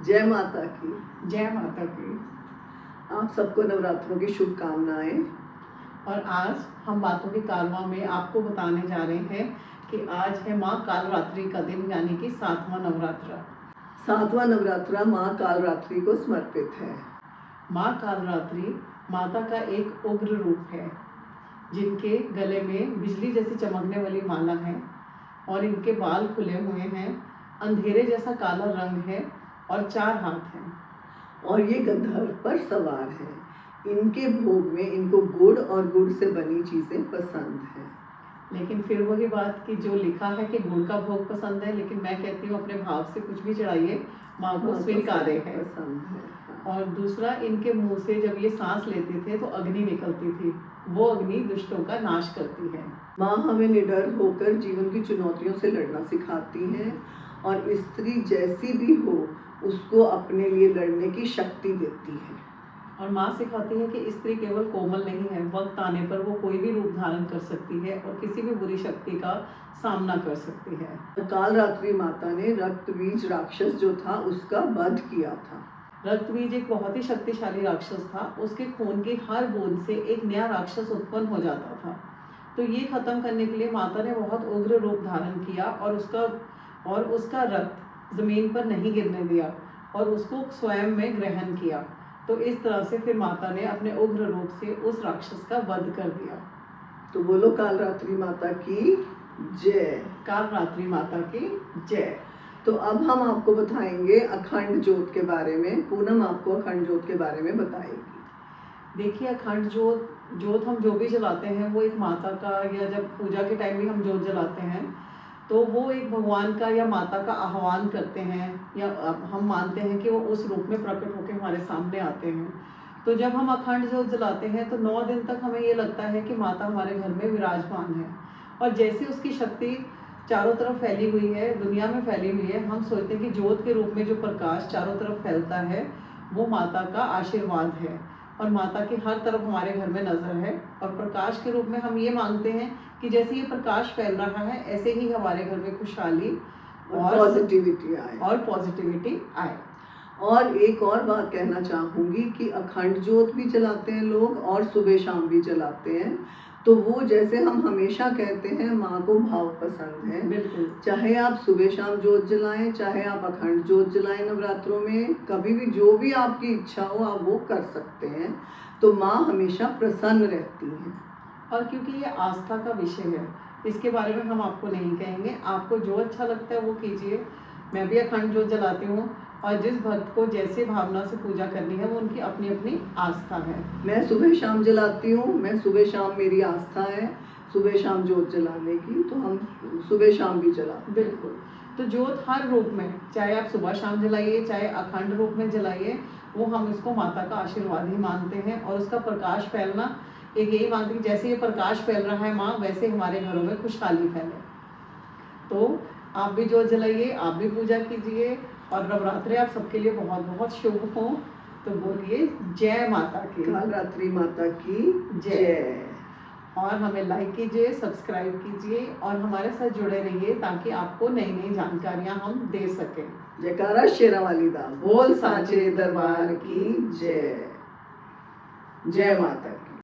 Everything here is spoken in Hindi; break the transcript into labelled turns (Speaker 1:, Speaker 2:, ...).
Speaker 1: जय माता की।
Speaker 2: जय माता की।
Speaker 1: आप सबको नवरात्रों की शुभकामनाएं।
Speaker 2: और आज हम बातों के कारवां में आपको बताने जा रहे हैं कि आज है माँ कालरात्रि का दिन, यानी कि 7वां नवरात्रा।
Speaker 1: 7वां नवरात्रा माँ कालरात्रि को समर्पित है।
Speaker 2: माँ कालरात्रि माता का एक उग्र रूप है, जिनके गले में बिजली जैसी चमकने वाली माला है और इनके बाल खुले हुए हैं, अंधेरे जैसा काला रंग है और 4 हाथ हैं।
Speaker 1: और ये गंधर्व पर सवार है। इनके भोग में इनको गुड़ और गुड़ से बनी चीजें पसंद है।
Speaker 2: लेकिन फिर वही बात कि जो लिखा है कि गुड़ का भोग पसंद है, लेकिन मैं कहती हूँ अपने भाव से कुछ भी चढ़ाइए, माँ को स्वीकार्य है।
Speaker 1: पसंद है।
Speaker 2: और दूसरा, इनके मुंह से जब ये सांस लेते थे तो अग्नि निकलती थी, वो अग्नि दुष्टों का नाश करती है।
Speaker 1: माँ हमें निडर होकर जीवन की चुनौतियों से लड़ना सिखाती है और स्त्री जैसी भी हो उसको अपने लिए लड़ने की शक्ति देती है।
Speaker 2: और माँ सिखाती है कि स्त्री केवल कोमल नहीं है, वक्त आने पर वो कोई भी रूप धारण कर सकती है और किसी भी बुरी शक्ति का सामना कर सकती है।
Speaker 1: कालरात्रि माता ने रक्तबीज राक्षस जो था उसका वध किया था।
Speaker 2: रक्तबीज एक बहुत ही शक्तिशाली राक्षस था। उसके खून की हर बूंद से एक नया राक्षस उत्पन्न हो जाता था। तो ये खत्म करने के लिए माता ने बहुत उग्र रूप धारण किया और उसका रक्त जमीन पर नहीं गिरने दिया और उसको स्वयं में ग्रहण किया। तो इस तरह से फिर माता ने अपने उग्र रूप से उस राक्षस का वध कर दिया।
Speaker 1: तो बोलो कालरात्रि माता की जय।
Speaker 2: कालरात्रि माता की जय।
Speaker 1: तो अब हम आपको बताएंगे अखंड ज्योत के बारे में। पूनम आपको अखंड ज्योत के बारे में बताएगी।
Speaker 2: देखिए, अखंड ज्योत हम जो भी जलाते हैं वो एक माता का, या जब पूजा के टाइम भी हम ज्योत जलाते हैं तो वो एक भगवान का या माता का आह्वान करते हैं, या हम मानते हैं कि वो उस रूप में प्रकट होकर हमारे सामने आते हैं। तो जब हम अखंड ज्योत जलाते हैं तो 9 दिन तक हमें ये लगता है कि माता हमारे घर में विराजमान है, और जैसे उसकी शक्ति चारों तरफ फैली हुई है, दुनिया में फैली हुई है, हम सोचते हैं कि ज्योत के रूप में जो प्रकाश चारों तरफ फैलता है वो माता का आशीर्वाद है, और माता की हर तरफ हमारे घर में नजर है। और प्रकाश के रूप में हम ये मांगते हैं कि जैसे ये प्रकाश फैल रहा है ऐसे ही हमारे घर में खुशहाली
Speaker 1: और
Speaker 2: पॉजिटिविटी आए।
Speaker 1: और एक और बात कहना चाहूँगी कि अखंड ज्योत भी जलाते हैं लोग और सुबह शाम भी जलाते हैं। तो वो जैसे हम हमेशा कहते हैं माँ को भाव पसंद है।
Speaker 2: बिल्कुल।
Speaker 1: चाहे आप सुबह शाम ज्योत जलाएं, चाहे आप अखंड ज्योत जलाएं, नवरात्रों में कभी भी जो भी आपकी इच्छा हो आप वो कर सकते हैं। तो माँ हमेशा प्रसन्न रहती हैं।
Speaker 2: और क्योंकि ये आस्था का विषय है, इसके बारे में हम आपको नहीं कहेंगे, आपको जो अच्छा लगता है वो कीजिए। मैं भी अखंड ज्योत जलाती हूँ, और जिस भक्त को जैसे भावना से पूजा करनी है वो उनकी अपनी अपनी आस्था है।
Speaker 1: मैं सुबह शाम जलाती हूँ, मैं सुबह शाम मेरी आस्था है सुबह शाम ज्योत जलाने की, तो हम सुबह शाम भी जलाते।
Speaker 2: बिल्कुल। तो ज्योत हर रूप में, चाहे आप सुबह शाम जलाइए चाहे अखंड रूप में जलाइए, वो हम इसको माता का आशीर्वाद ही मानते हैं। और उसका प्रकाश फैलना एक यही मानते हैं कि जैसे ये प्रकाश फैल रहा है माँ, वैसे हमारे घरों में खुशहाली फैले। तो आप भी ज्योत जलाइए, आप भी पूजा कीजिए, और नवरात्रे आप सबके लिए बहुत बहुत शुभ हों। तो बोलिए जय माता की।
Speaker 1: कालरात्रि माता की जय।
Speaker 2: और हमें लाइक कीजिए, सब्सक्राइब कीजिए और हमारे साथ जुड़े रहिए ताकि आपको नई नई जानकारियां हम दे सकें।
Speaker 1: जयकारा शेरा वाली दा बोल सांचे दरबार की जय। जय माता।